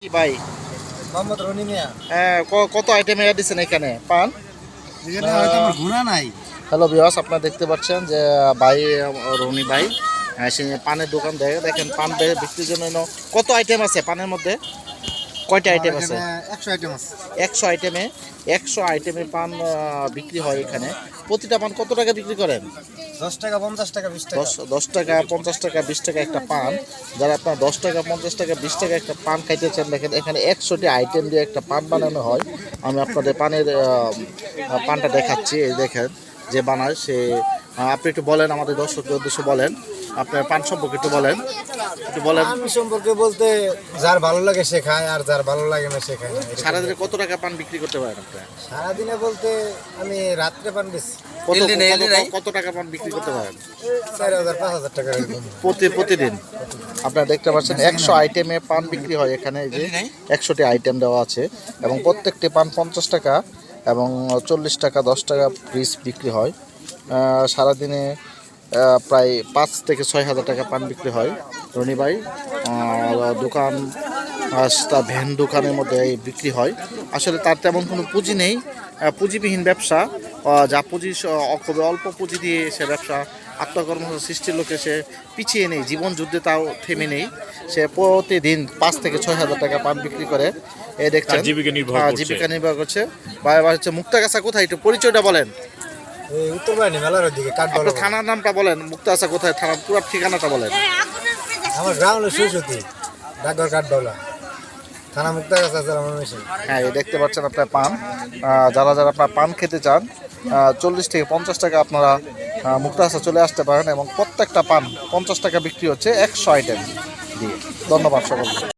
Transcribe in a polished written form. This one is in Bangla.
কি ভাই মোহাম্মদ রনি মিয়া। কত আইটেম এর দিচ্ছেন এখানে পান? এখানে হয়তো আমার ঘোড়া নাই। হ্যালো ভিউয়ার্স, আপনারা দেখতে পাচ্ছেন যে ভাই রনি ভাই সে পানের দোকান দেয়। দেখেন পান বিক্রির জন্য কত আইটেম আছে পানের মধ্যে? কয়টা আইটেম আছে? 100 আইটেম আছে। 100 আইটেমে পান বিক্রি হয় এখানে। প্রতিটা পান কত টাকা বিক্রি করেন? 10 টাকা, 50 টাকা, 20 টাকা। 10 টাকা, 50 টাকা, 20 টাকা একটা পান। যারা আপনার 10 টাকা, 50 টাকা, 20 টাকা একটা পান খাইতে চান, দেখেন এখানে 100টি আইটেম দিয়ে একটা পান বানানো হয়। আমি আপনাদের পানের পানটা দেখাচ্ছি। এই দেখেন যে বানায় সে। আপনি একটু বলেন, আমাদের দর্শকদের উদ্দেশ্যে বলেন, আপনার পান সম্পর্কে একটু বলেন। পান সম্পর্কে বলতে যার ভালো লাগে সে খায়, আর যার ভালো লাগে না সে খায় না। সারাদিনে কত টাকা পান বিক্রি করতে পারেন আপনারা? সারাদিনে বলতে আমি রাত্রে পান বেশি। কত টাকা পান বিক্রি করতে পারেন? 4000, 5000 টাকা এরকম। প্রতিদিন আপনারা দেখতে পাচ্ছেন 100 আইটেমে পান বিক্রি হয় এখানে। এই যে 100টি আইটেম দেওয়া আছে এবং প্রত্যেকটি পান 50 টাকা এবং 40 টাকা, 10 টাকা পিস বিক্রি হয়। সারাদিনে প্রায় 5 থেকে 6 হাজার টাকা পান বিক্রি হয়। রনি ভাই দোকান, তার ভ্যান দোকানের মধ্যে বিক্রি হয়। আসলে তার তেমন কোনো পুঁজি নেই, পুঁজিবিহীন ব্যবসা। যা পুঁজি খুবই অল্প পুঁজি দিয়ে সে ব্যবসা আত্মকর্ম সৃষ্টির লোকে সে পিছিয়ে নেই, জীবন যুদ্ধে তাও থেমে নেই। সে প্রতিদিন 5 থেকে 6 হাজার টাকা পান বিক্রি করে। এই দেখছেন জীবিকা নির্বাহ করছে। বা হচ্ছে মুক্তাগাছা কোথায়, একটু পরিচয়টা বলেন। এই উত্তরবাড়ি মেলার ওদিকে কাঠবালা। থানার নামটা বলেন, মুক্তাগাছা কোথায়, থানার পুরো ঠিকানাটা বলেন। আমার গ্রাম হলো সুসতি, ডাকঘর কাঠবালা, থানা মুক্তাগাছা, জেলা ময়মনসিংহ। হ্যাঁ, এই দেখতে পাচ্ছেন আপনার পান। যারা আপনার পান খেতে চান 40 থেকে 50 টাকা আপনারা মুক্তাগাছা চলে আসতে পারেন এবং প্রত্যেকটা পান 50 টাকা বিক্রি হচ্ছে 100 আইটেম দিয়ে। ধন্যবাদ সকলকে।